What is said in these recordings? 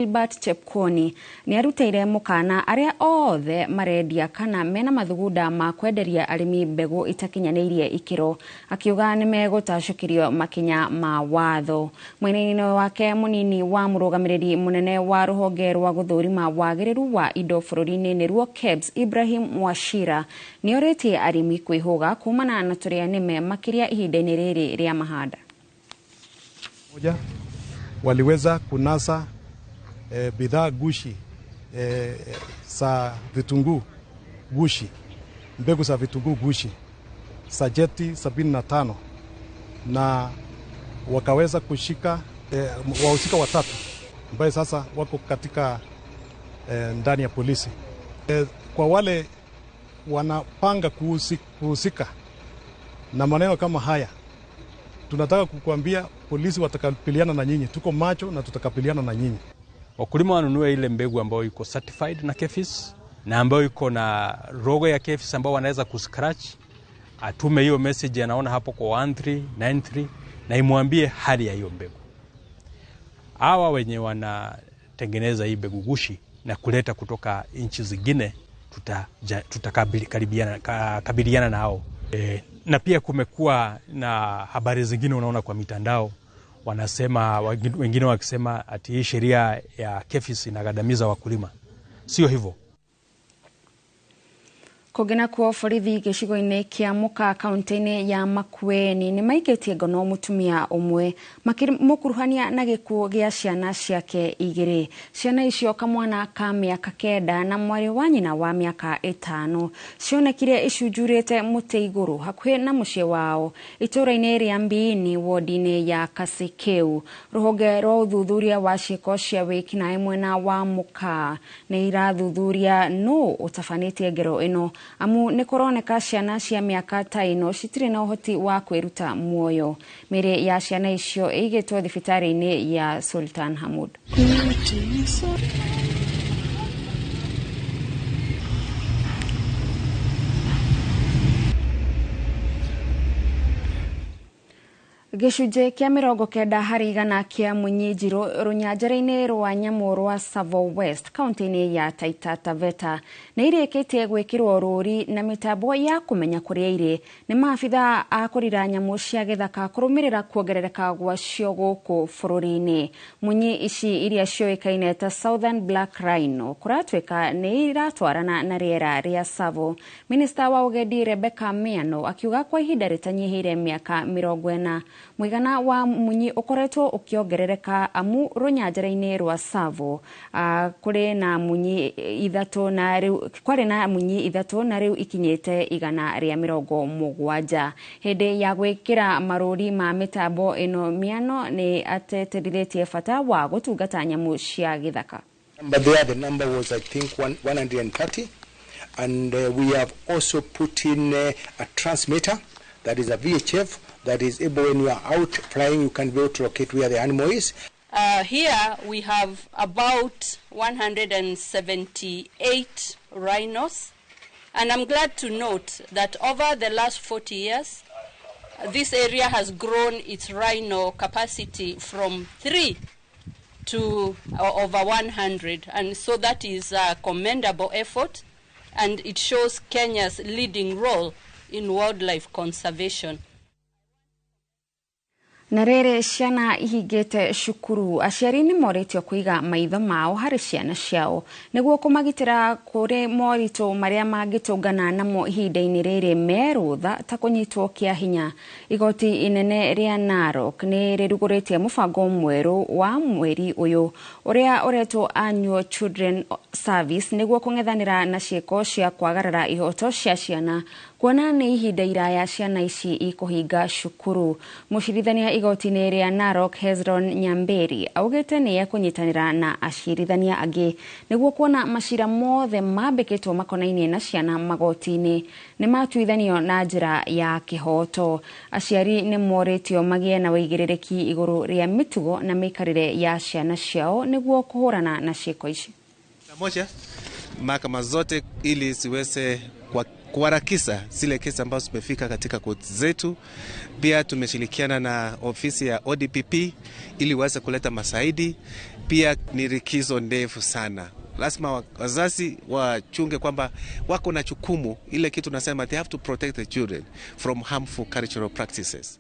Gilbert Chepkoni ni aruteire mukana aria othe marendia kana mena mathuguda ma kwenderia arimi mbegu itakinyaneirie ikiro, akiuga ni megutacukirio makinya ma watho. Mwena wake munini wa murugamiriri munene wa ruhonge rwa guthurima wagiriru wa indo bururi-ini niruo KEBS Ibrahim Wachira ni oretie arimi kwihuga kumana na turia nime makiria ihinda-ini riri ria mahanda. Waliweza kunasa bidhaa gushi za vitunguu gushi, mbegu za vitunguu gushi sajeti 75 na wakaweza kushika wahusika watatu ambao sasa wako katika ndani ya polisi. Kwa wale wanapanga kuhusika na maneno kama haya, tunataka kukuambia polisi watakabiliana na nyinyi. Tuko macho na tutakabiliana na nyinyi. Wakulima wanunue ile mbegu ambayo iko certified na KEPHIS na ambayo iko na logo ya KEPHIS ambayo wanaweza kuscratch. Atume hiyo message anaona hapo kwa 1393 na imwambie hali ya hiyo mbegu. Hawa wenye wanatengeneza hii mbegu gushi na kuleta kutoka nchi zingine tutakabiliana na hao. Na pia kumekuwa na habari zingine unaona kwa mitandao, wanasema wengine wakisema ati hii sheria ya KEPHIS inagandamiza wakulima. Sio hivyo. Kugena kwa borithi gicigo-ini kia Muka kaunti-ini ya Makueni ni maigetie ngono mutumia umwe mukuruhania na gikuo gia ciana ciake igiri. Ciana icio kamwana ka miaka 9 na mwari wa nyina wa miaka 5 cionekire icunjurite muti iguru hakuhi na mucii wao itura-ini ria Mbiini wodi-ini ya Kasikeu. Ruhonge rwa uthuthuria wa ciiko cia wikinaĩ mwena wa Muka ni irathuthuria no utafanitie ngero ino amu ni kuroneka ciana cia miaka ta ino citire na uhoti wa kwiruta muoyo. Miri ya ciana icio igitwo thibitari-ini ya Sultan Hamud. Gicunje kia 90 hari igana kia Munyijiru runyanjara-ini rwa nyamu rwa Tsavo West kaunti-ini ya Taita Taveta ni irikitie gwikirwo ruri na mitambo ya kumenya kuria iri ni maabitha a kurira nyamu cia githaka kurumirira kuongerereka gwacio guku bururi-ini. Munyi ici iria cioikaine ta Southern Black Rhino kuratwika ni iratwarana na riera ria Tsavo. Minister wa ugendi Rebecca Miano akiuga kwa ihinda ritanyihire miaka 40 mwigana wa munyi ukoretwo ukiongerereka amu runyanjara-ini rwa Tsavo kuri na munyi ithatu na riu kwari na munyi ithatu na riu ikinyete igana ria 70. Hindi ya gwikira maruri ma mitambo ino Miano ni atetiritie fata wa gutungata nyamu cia githaka. But there the number was I think 130 and we have also put in a transmitter that is a VHF that is able, when you are out flying, you can be able to locate where the animal is. Here we have about 178 rhinos, and I'm glad to note that over the last 40 years, this area has grown its rhino capacity from 3 to over 100, and so that is a commendable effort, and it shows Kenya's leading role in wildlife conservation. Na rere ciana ihingite cukuru, aciari ni moritio kuiga maitho mao hari ciana ciao niguo kumagitira kuri morito maria mangitungana namo ihinda-ini riri merutha ta kunyitwo kia hinya. Igoti inene ria Narok ni riruguritie mubango mweru wa mweri uyu uria uretwo Annual Children Service niguo kung'ethanira na ciiko cia kwagarara ihoto cia ciana kuona ni ihinda iraya ciana ici ikuhinga cukuru. Mucirithania igoti-ini ria Narok Hezron Nyamberi augite ni ekunyitanira na acirithania angi niguo kuona macira mothe mambikitwo makonainie na ciana magoti-ini ni matuithanio na njira ya kihoto. Aciari ni moritio magie na wigirereki iguru ria mitugo na mikarire ya ciana ciao niguo kuhurana na ciiko ici. Pamoja mahakama zote ili siweze kuharakisha zile kesi ambazo zimefika katika koti zetu. Pia tumeshirikiana na ofisi ya ODPP ili waweze kuleta masaidi pia ni likizo ndefu sana. Lazima wazazi wachunge kwamba wako na jukumu, ile kitu nasema they have to protect the children from harmful cultural practices.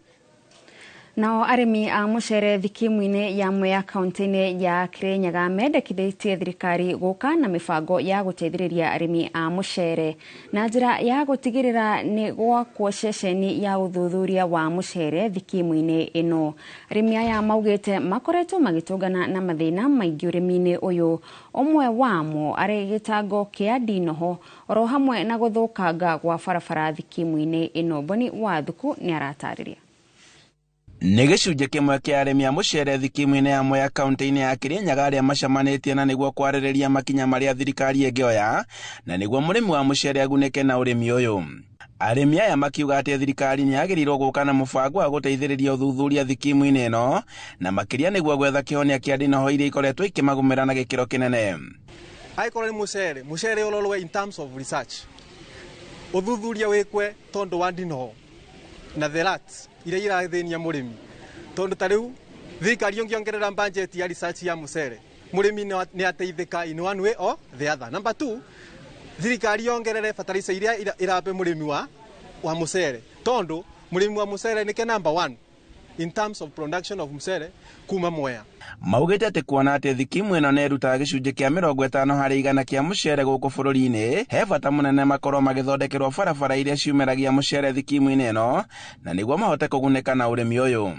Nao arimi a mucere thikimu-ini ya Mwea kaunti-ini ya Kirinyaga mendekithitie thirikari guka na mibango ya guteithiriria arimi a mucere na njira ya gutigirira ni gwakwo ceceni ya uthuthuria wa mucere thikimu-ini ino. Arimi aya maugite makoretwo magitungana na mathina maingi urimi-ini uyu, omwe wamo ari gitango kia ndinoho oro hamwe na guthukanga gwa barabara thikimu-ini ino. Boni Wathuku ni aratariria. Nĩ gĩcunjĩ kĩmwe kĩa arĩmi a mũcere thikimu-inĩ ya Mwea kaunti-inĩ ya Kirinyaga arĩa macamanĩtie na nĩguo kwarĩrĩria makinya marĩa thirikari ĩngĩoya na nĩguo mũrĩmi wa mũcere agunĩke na ũrĩmi ũyũ. Arĩmi aya makiuga atĩ thirikari nĩ yagĩrĩirwo gũka na mũbango wa gũteithĩrĩria ũthuthuria thikimu-inĩ ĩno na makĩria nĩguo gwetha kĩhonia kĩa ndinoho iria ikoretwo ikĩmagũmĩra na gĩkĩro kĩnene. Aikorwo nĩ mũcere ũrorwe in terms of research, ũthuthuria wĩkwe tondũ wa ndinoho na the rats iria irathĩnia mũrĩmi, tondũ ta rĩu thirikari ĩngĩongerera budget ya research ya mũcere, mũrĩmi nĩ ateithĩka in one way or the other. Number 2, thirikari yongerere fertilizer iria irape mũrĩmi wa mũcere, tondũ mũrĩmi wa mũcere nĩke number 1 in terms of production of mũcere kuma Mwea. Maugĩte atĩ kuona atĩ thikimu ĩno nĩ ĩrutaga gĩcunjĩ kĩa 50% kĩa mũcere gũkũ bũrũri-inĩ, he bata mũnene makorwo magĩthondekerwo barabara iria ciumeragia mũcere thikimu-inĩ ĩno na nĩguo mahote kũgunĩka na ũrĩmi ũyũ.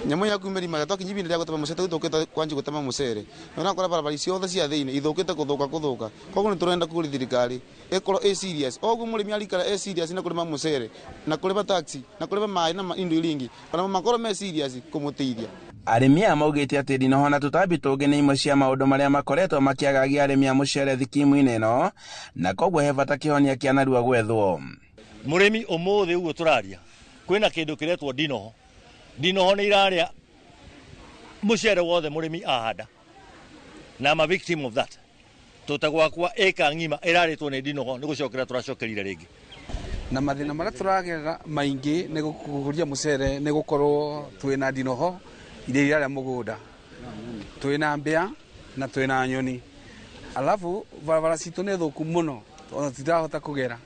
Nyamũ ya kumerima gatoki nyibindi rĩa gũtema mũcere tũthũkĩte kwanji gũtema mũcere. Na nakora barabara ciothe cia thĩinĩ ithũkĩte kũthũka. Koguo nĩ tũrenda kũrĩ thirikari ĩkorwo serious. Oguo mũrĩmi arikara serious na kũrĩma mũcere na kũrĩma taxi na kũrĩma maĩ na indo iringi. Ona makorwo serious kũmũteithia. Arĩmi aya maugĩte atĩ ndinoho na tũtambi tũngĩ nĩ imwe cia maũndũ marĩa makoretwo makĩagagia arĩmi a mũcere thikimu-inĩ ĩno na koguo he bata kĩhonia kĩa narua gwethwo. Mũrĩmi ũmũthĩ ũguo tũraria kwĩna kĩndũ kĩretwo ndinoho. Ndinoho nĩ irarĩa mũcere wothe mũrĩmi ahanda na I'm a victim of that. Tũtagwakwa eka ng'ima ĩrarĩtwo nĩ ndinoho nĩ gũcokera tũracokerire rĩngĩ. Na mathĩna marĩa tũragega maingĩ nĩ gũkũria mũcere nĩ gũkorwo twĩna ndinoho iria irarĩa mũgũnda, twĩna mbĩa na twĩna nyoni. Alafu barabara citũ nĩ thũku mũno ona titirahota kũgera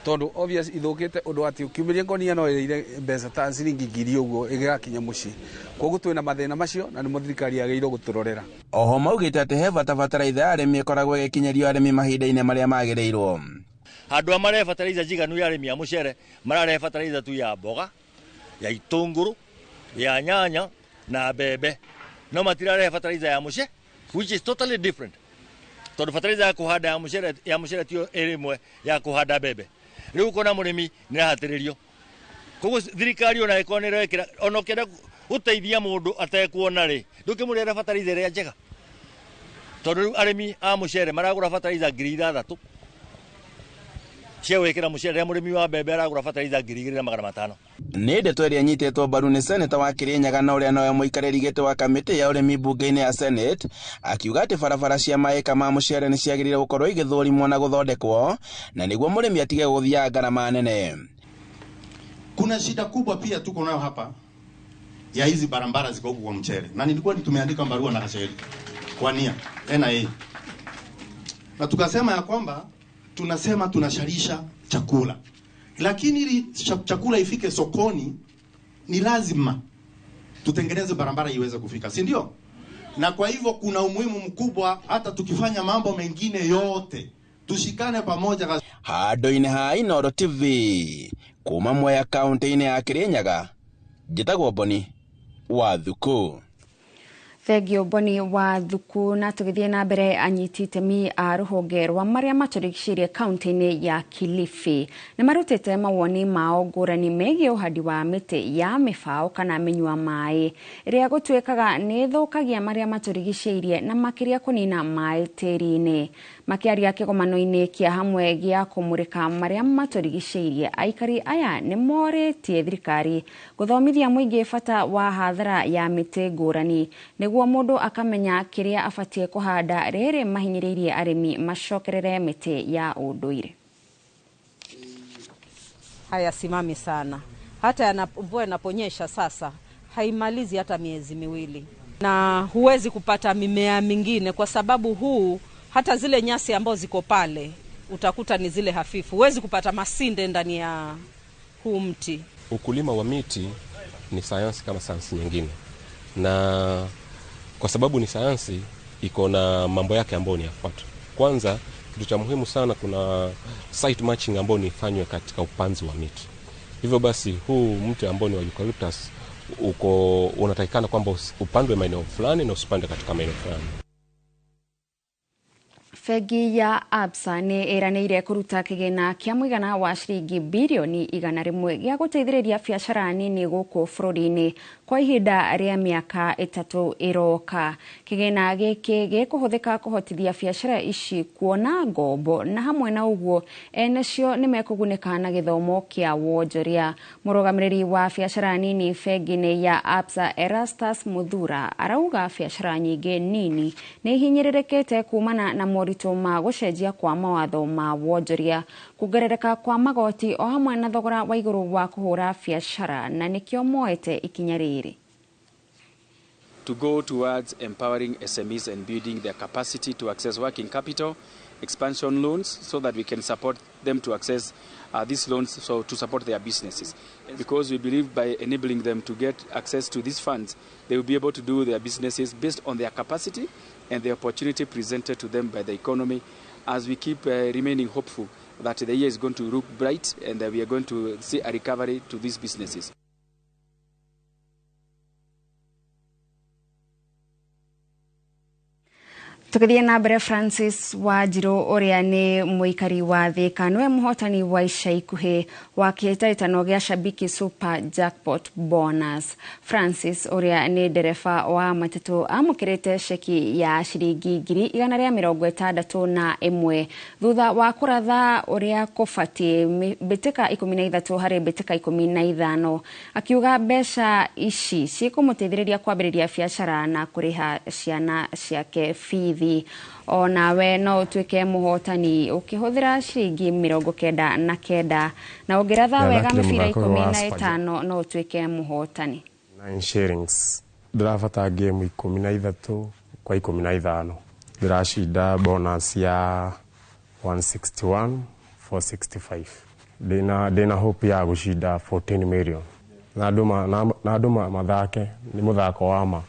tondũ obvious ithũkĩte ũndũ atĩ ũkiumĩria ngonia no ĩrĩire mbeca ta ciringi 1000 ũguo ĩgĩgakinya mũciĩ. Koguo twĩna mathĩna macio na nĩmo thirikari yagĩrĩirwo gũtũrorera. Oho maugĩte atĩ he bata bataraitha ya arĩmi ĩkoragwo ĩgĩkinyĩrio arĩmi mahinda-inĩ marĩa magĩrĩirwo. Handũ a marehe fertilizer njiganu ya arĩmi a mũcere mararehe fertilizer tu ya mboga, ya itũngũrũ, ya nyanya na mbembe. No matirarehe fertilizer ya mũcere, which is totally different. Tondũ fertilizer ya kũhanda ya mũcere tiyo ĩrĩmwe ya kũhanda mbembe. Rĩu kona mũrĩmi nĩ rahatĩrĩrio. Koguo thirikari ona ĩkorwo nĩ ĩrekĩra ona ũkĩenda gũteithia mũndũ atekuona rĩ, ndũkĩmũrehera fertilizer ĩrĩa njega. Tondũ rĩu arĩmi a mũcere maragũra fertilizer 6000 cia gwĩkĩra mũcere, rĩrĩa mũrĩmi wa mbembe aragũra fertilizer 2500. Nĩ ndeto ĩrĩa nyitĩtwo mbaru nĩ seneta wa Kirinyaga na ũrĩa nowe mũikarĩri gĩtĩ wa kamĩtĩ ya ũrĩmi mbunge-inĩ ya Senate, akiuga atĩ barabara cia maĩka ma mũcere nĩ ciagĩrĩire gũkorwo igĩthũrimwo na gũthondekwo na nĩguo mũrĩmi atige gũthiaga gharama nene. Kuna shida kubwa pia tuko nayo hapa ya hizi barabara ziko huko kwa mchele, na nilikuwa tumeandika barua na Kasheri kwa nia NIA, na tukasema ya kwamba tunasema tunashalisha chakula, lakini ili chakula ifike sokoni ni lazima tutengeneze barabara iweze kufika, si ndio? Na kwa hivyo kuna umuhimu mkubwa hata tukifanya mambo mengine yote tushikane pamoja. Handũ-inĩ ha Inooro TV kuma Mwea kaunti-inĩ ya Kirinyaga, njĩtagwo Boni Wathuku. Thegio Boni Wathuku. Na tũgĩthiĩ na mbere, anyiti itemi a rũhonge rwa marĩa matũrigicĩirie kaunti-inĩ ya Kilifi nĩ marutĩte mawoni mao ngũrani megiĩ ũhandi wa mĩtĩ ya mĩbaũ kana mĩnyua maĩ ĩrĩa gũtuĩkaga nĩ ĩthũkagia marĩa matũrigicĩirie na makĩria kũnina maĩ tĩri-inĩ. Makĩaria kĩgomano-inĩ kĩa hamwe gĩa kũmũrĩka marĩa matũrigicĩirie, aikari aya nĩ morĩtie thirikari gũthomithia mũingĩ bata wa hathara ya mĩtĩ ngũrani nĩguo mũndũ akamenya kĩrĩa abatie kũhanda rĩrĩ mahinyĩrĩirie arĩmi macokerere mĩtĩ ya ũndũire. Hayasimami sana, hata mvua inaponyesha sasa haimalizi hata miezi miwili. na huwezi kupata mimea mingine kwa sababu huu hata zile nyasi ambazo ziko pale utakuta ni zile hafifu. Huwezi kupata masinde ndani ya huu mti. Ukulima wa miti ni sayansi kama sayansi nyingine, na kwa sababu ni sayansi iko na mambo yake ambayo ni yafuata. Kwanza kitu cha muhimu sana, kuna site matching ambayo ni fanywe katika upanzi wa miti. Hivyo basi huu mti ambao ni wa eucalyptus unatakikana kwamba upandwe maeneo fulani na usipande katika maeneo fulani. Fegi ya Absa ni iraneire kuruta kigina kia mwigana wa shilingi bilioni 100 gya guteithiriria biashara nini guku bururi-ini kwa ihinda ria miaka 3 iroka. Kigina giki gikuhuthika kuhotithia biashara ici kuona ngombo, na hamwe na uguo enecio ni mekuguneka na githomo kia wonjoria. Murugamiriri wa biashara nini fegi ya Absa Erastus Muthura arauga biashara nyingi nini ni hinyirirekete kumana na moritu ma gucenjia kwa mawatho ma wonjoria, kugerereka kwa magoti o hamwe na thogora wa iguru wa kuhura biashara, na nikio moete ikinya riri. To go towards empowering SMEs and building their capacity to access working capital, expansion loans, so that we can support them to access these loans, so to support their businesses. Because we believe by enabling them to get access to these funds, they will be able to do their businesses based on their capacity and the opportunity presented to them by the economy, as we keep remaining hopeful that the year is going to look bright and that we are going to see a recovery to these businesses. Tukithia na mbere, Francis Wanjiru uria ni muikari wa Thika niwe muhotani wa ica ikuhi wa kihitarithano gia Shabiki Super Jackpot Bonus. Francis uria ni ndereba wa matatu amukirite ceki ya shilingi 161 thutha wa kuratha uria kubatie bitika 13 hari bitika 15, akiuga mbeca ici cikumuteithiriria kwambiriria biashara na kuriha ciana ciake fithi. Ona we no utuike muhotani ukihuthira shilingi 99 na ungiratha wega mibira 15 no utuike muhotani. 9 shillings ndirabata game 13 kwa 15 ndirashinda bonus ya 161,465. Dina hope ya gushinda 14 million. Na nduma mathake ni muthako wa ma.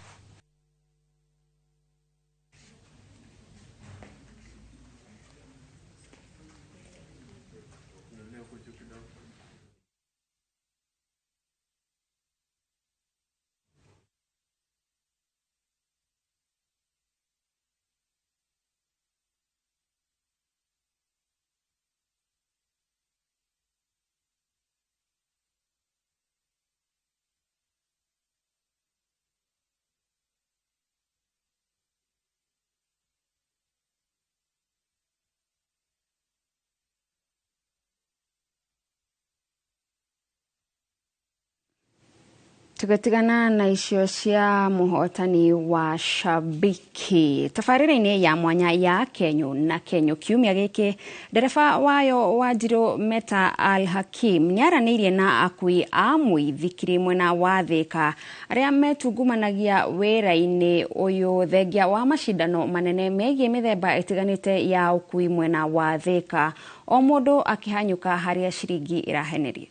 Tugatigana na icio cia muhotani wa Shabiki. Tafarira-ini ya mwanya ya Kenyo na Kenyo kiumia giki, ndereba wayo Wanjiru Meta Al-Hakim niaranirie na akui a muithikiri mwena wa Thika aria metungumanagia wira-ini uyu thengia wa mashindano manene megie mithemba itiganite ya ukui mwena wa Thika, o mundu akihanyuka haria shilingi irahenerie.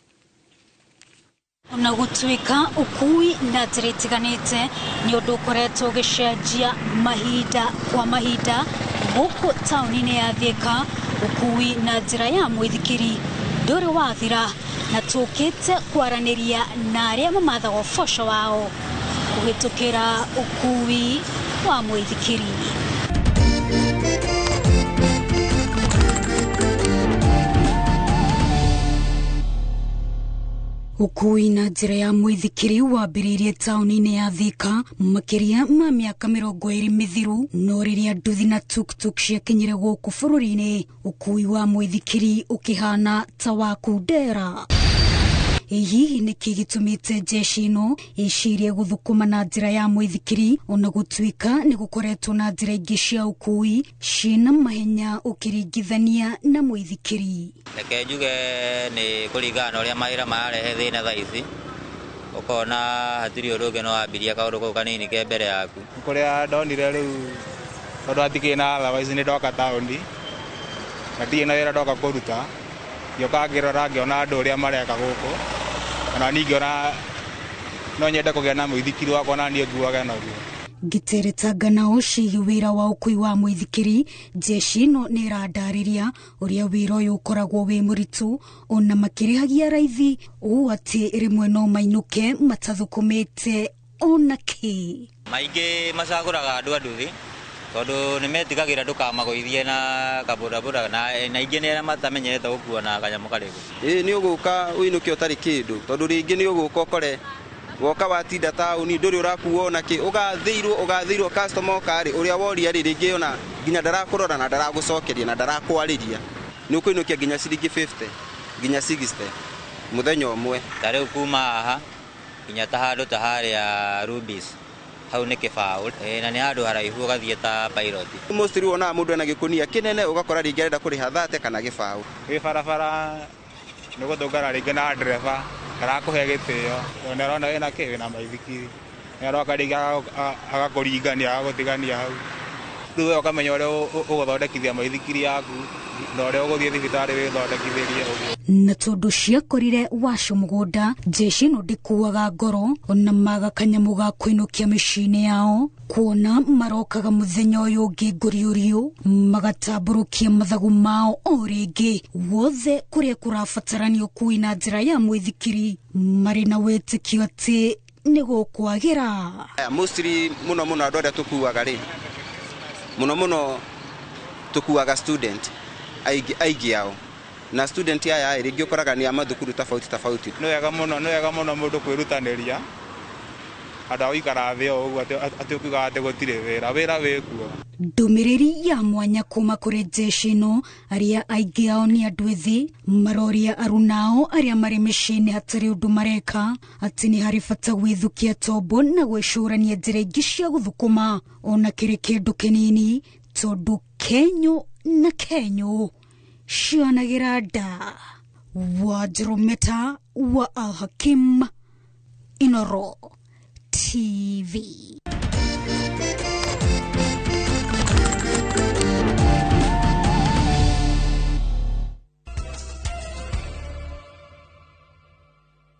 Ona gutuika ukui na njira itiganite ni undu ukoretwo ugicenjia mahinda kwa mahinda guku tauni-ini ya Thika. Ukui na njira ya mwithikiri nduri wathira, na tukite kwaraniria na aria mamathaga uboco wao kuhitukira ukui wa mwithikiri. Ukui na njira ya mwithikiri wambiririe tauni-ini ya Thika makiria ma miaka 20 mithiru, no riria nduthi na tuktuk ciakinyire guku bururi-ini ukui wa mwithikiri ukihana ta wa kundera. Hihi niki gitumite jeshi ino icirie guthukuma na njira ya mwithikiri, ona gutuika ni gukoretwo na njira ingi cia ukui cina mahenya ukiringithania na mwithikiri. Reke njuge ni kuringana uria mawira mararehe thina thaa ici. ukona hatiri uruge no ambiria kaundu kau kanini ke mbere yaku kuria ndonire riu tondu atikina otherwise ni ndoka taundi na tie na wira ndoka kuruta gioka ngirora ngiona andu uria mareka guku kana ningiona no nyende kugia na muithikiri wakwa na nie nguage naguo Giteretaga na oshi wira wa ukui wa muithikiri jeshi no nirandariria uria wira uyu ukoragwo wi muritu ona makirihagia raithi uu ati rimwe no mainuke matathukumite ona ki maingi macaguraga andu nduthi tondu nimetigagira ndukamagoithie na kabodaboda na ingi ni matamenyete gukua na kanyamu kariku ni uguka uinuke utari kindu tondu ringi ni uguka ukore woka watinda tauni nduri urakuo na ki ugathirwo customer kari uria woria ringi ona ginya ndarakurora na ndaragucokeria na ndarakwariria ni ukuinukia ginya ciringi 50 ginya 60 muthenya umwe tare kuma haha ginya ta handu ta haria Rubis hau ni kibaũ na ni handu haraihu ugathie ta pilot mostly wona mundu ena gikunia kinene ugakora ringi arenda kuriha thate kana gibaũ barabara ni guthungana ringi na driver karakuhe gitio ona rona ena kiwi na maithikiri aroka ringi agakuringania agagutigania hau riu ukamenya uria uguthondekithia maithikiri yaku na uria uguthie thibitari withondekithirie na tondu ciakorire wacu mugunda jeshi no ndikuaga ngoro ona maga kanyamu ga kwinukia micini yao kuona marokaga muthenya uyu ungi nguriurio magatamburukia mathagu mao o ringi wothe kuria kurabatarania kui na njira ya muithikiri mari na wetikio ati ni gukwagira mostly muno andu aria tukuaga ri muno tukuaga student aigi yao na student aya ringi ukoraga ni amathukuru tofauti no yega muno mundu kwirutaniria ada uikara thio uguo ati ukiuga ati gutire wira wikuo ndumiriri ya mwanya kuma kuri jeshi no aria aigi ao ni andu ethi maroria arunao aria mari micini hatari undu mareka ati ni hari bata gwithukia tombo na gwicurania njira ingi cia guthukuma ona kiri kindu kinini tondu kenyu na kenyu cianagira nda Wajirometa wa Al Hakim Inoro TV.